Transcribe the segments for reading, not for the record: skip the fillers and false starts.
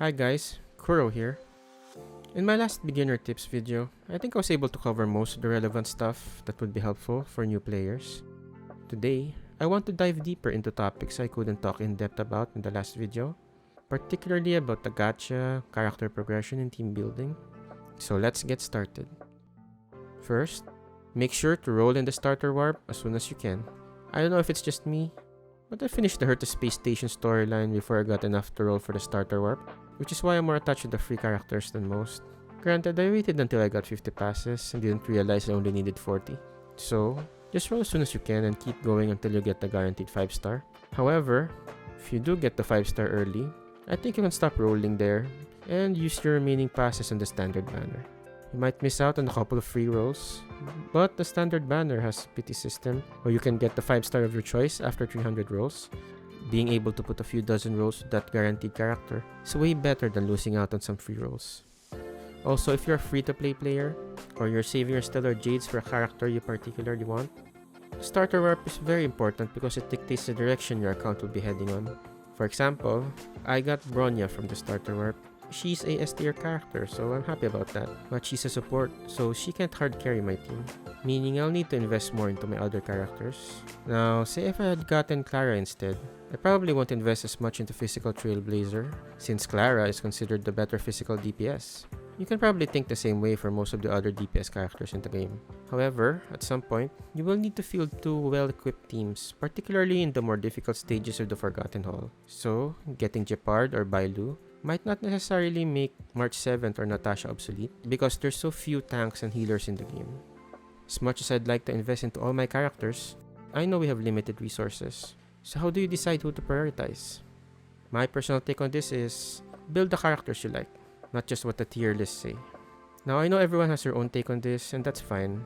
Hi guys, Kuro here. In my last beginner tips video, I think I was able to cover most of the relevant stuff that would be helpful for new players. Today, I want to dive deeper into topics I couldn't talk in depth about in the last video, particularly about the gacha, character progression, and team building. So let's get started. First, make sure to roll in the starter warp as soon as you can. I don't know if it's just me, but I finished the Hurt to Space Station storyline before I got enough to roll for the starter warp, which is why I'm more attached to the free characters than most. Granted, I waited until I got 50 passes and didn't realize I only needed 40. So, just roll as soon as you can and keep going until you get the guaranteed 5-star. However, if you do get the 5-star early, I think you can stop rolling there and use your remaining passes on the standard banner. You might miss out on a couple of free rolls, but the standard banner has a pity system where you can get the 5-star of your choice after 300 rolls. Being able to put a few dozen rolls with that guaranteed character is way better than losing out on some free rolls. Also, if you're a free-to-play player, or you're saving your stellar jades for a character you particularly want, the starter warp is very important because it dictates the direction your account will be heading on. For example, I got Bronya from the starter warp. She's a S tier character, so I'm happy about that. But she's a support, so she can't hard carry my team, meaning I'll need to invest more into my other characters. Now, say if I had gotten Clara instead, I probably won't invest as much into physical Trailblazer, since Clara is considered the better physical DPS. You can probably think the same way for most of the other DPS characters in the game. However, at some point, you will need to field two well-equipped teams, particularly in the more difficult stages of the Forgotten Hall. So, getting Gepard or Bailu might not necessarily make March 7th or Natasha obsolete because there's so few tanks and healers in the game. As much as I'd like to invest into all my characters, I know we have limited resources. So how do you decide who to prioritize? My personal take on this is, build the characters you like, not just what the tier lists say. Now I know everyone has their own take on this and that's fine.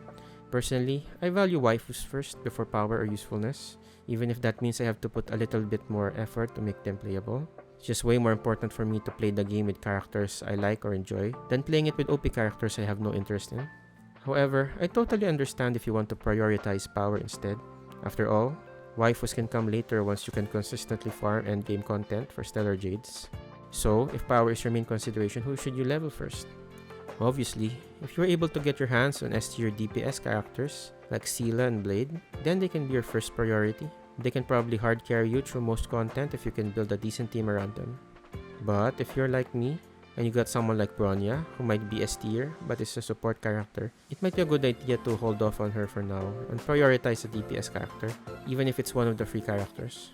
Personally, I value waifus first before power or usefulness, even if that means I have to put a little bit more effort to make them playable. It's just way more important for me to play the game with characters I like or enjoy than playing it with OP characters I have no interest in. However, I totally understand if you want to prioritize power instead. After all, waifus can come later once you can consistently farm endgame content for stellar jades. So, if power is your main consideration, who should you level first? Obviously, if you're able to get your hands on S-tier DPS characters like Scylla and Blade, then they can be your first priority. They can probably hard carry you through most content if you can build a decent team around them. But if you're like me, and you got someone like Bronya, who might be S tier but is a support character, it might be a good idea to hold off on her for now and prioritize a DPS character, even if it's one of the free characters.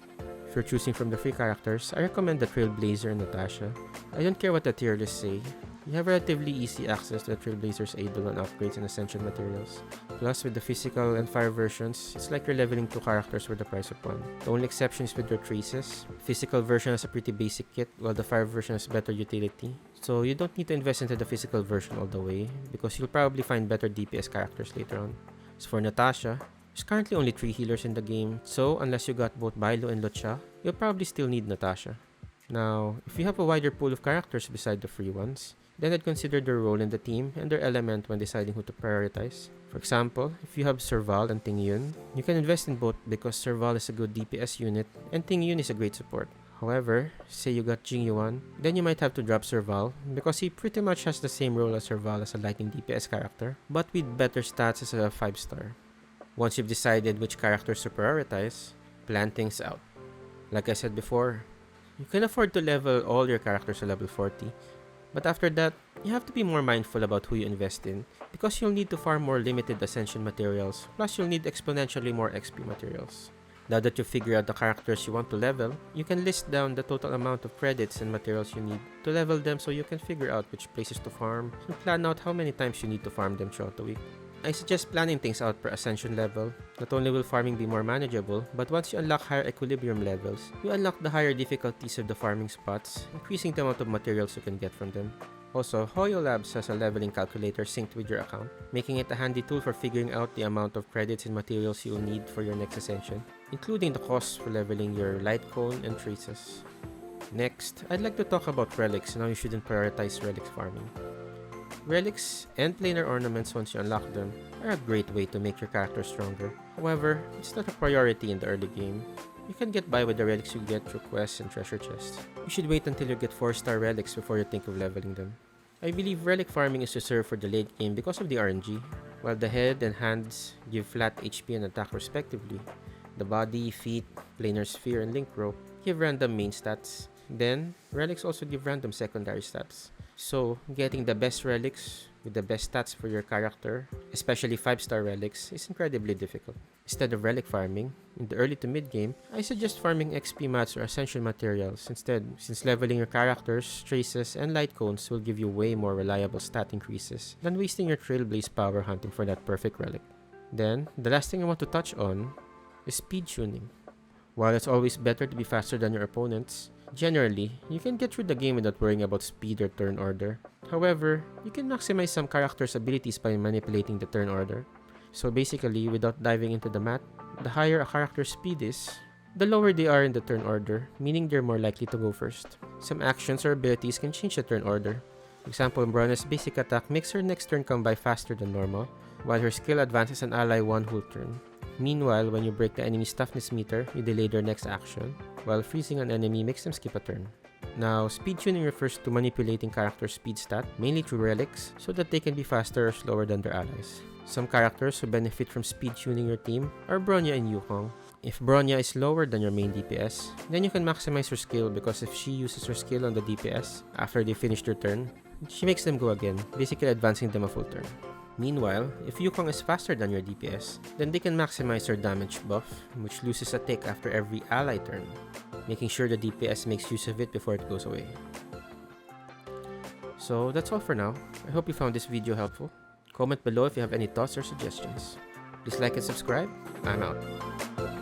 If you're choosing from the free characters, I recommend the Trailblazer and Natasha. I don't care what the tier lists say. You have relatively easy access to the Trailblazer's aid-on upgrades and Ascension materials. Plus, with the physical and fire versions, it's like you're leveling two characters for the price of one. The only exception is with your traces. Physical version has a pretty basic kit, while the fire version has better utility. So you don't need to invest into the physical version all the way, because you'll probably find better DPS characters later on. As for Natasha, there's currently only 3 healers in the game, so unless you got both Bailu and Lucha, you'll probably still need Natasha. Now, if you have a wider pool of characters beside the free ones, then I'd consider their role in the team and their element when deciding who to prioritize. For example, if you have Serval and Ting Yun, you can invest in both because Serval is a good DPS unit and Ting Yun is a great support. However, say you got Jing Yuan, then you might have to drop Serval because he pretty much has the same role as Serval as a lightning DPS character, but with better stats as a 5-star. Once you've decided which characters to prioritize, plan things out. Like I said before, you can afford to level all your characters to level 40, but after that, you have to be more mindful about who you invest in because you'll need to farm more limited Ascension materials, plus you'll need exponentially more XP materials. Now that you figure out the characters you want to level, you can list down the total amount of credits and materials you need to level them so you can figure out which places to farm and plan out how many times you need to farm them throughout the week. I suggest planning things out per Ascension level. Not only will farming be more manageable, but once you unlock higher equilibrium levels, you unlock the higher difficulties of the farming spots, increasing the amount of materials you can get from them. Also, Hoyo Labs has a leveling calculator synced with your account, making it a handy tool for figuring out the amount of credits and materials you'll need for your next Ascension, including the costs for leveling your light cone and traces. Next, I'd like to talk about relics and how you shouldn't prioritize relics farming. Relics and planar ornaments once you unlock them are a great way to make your character stronger. However, it's not a priority in the early game. you can get by with the relics you get through quests and treasure chests. You should wait until you get 4-star relics before you think of leveling them. I believe relic farming is reserved for the late game because of the RNG. While the head and hands give flat HP and attack respectively, the body, feet, planar sphere, and link rope give random main stats. Then, relics also give random secondary stats. So, getting the best relics with the best stats for your character, especially 5-star relics, is incredibly difficult. Instead of relic farming, in the early to mid game, I suggest farming XP mats or essential materials instead, since leveling your characters, traces, and light cones will give you way more reliable stat increases than wasting your trailblaze power hunting for that perfect relic. Then, the last thing I want to touch on is speed tuning. While it's always better to be faster than your opponents, generally, you can get through the game without worrying about speed or turn order. However, you can maximize some characters' abilities by manipulating the turn order. So basically, without diving into the math, the higher a character's speed is, the lower they are in the turn order, meaning they're more likely to go first. Some actions or abilities can change the turn order. For example, Bronna's basic attack makes her next turn come by faster than normal, while her skill advances an ally one whole turn. Meanwhile, when you break the enemy's toughness meter, you delay their next action, while freezing an enemy makes them skip a turn. Now, speed tuning refers to manipulating characters' speed stat, mainly through relics, so that they can be faster or slower than their allies. Some characters who benefit from speed tuning your team are Bronya and Yukong. If Bronya is lower than your main DPS, then you can maximize her skill because if she uses her skill on the DPS after they finish their turn, she makes them go again, basically advancing them a full turn. Meanwhile, if Yukong is faster than your DPS, then they can maximize their damage buff, which loses a tick after every ally turn, making sure the DPS makes use of it before it goes away. So that's all for now. I hope you found this video helpful. Comment below if you have any thoughts or suggestions. Please like and subscribe. I'm out.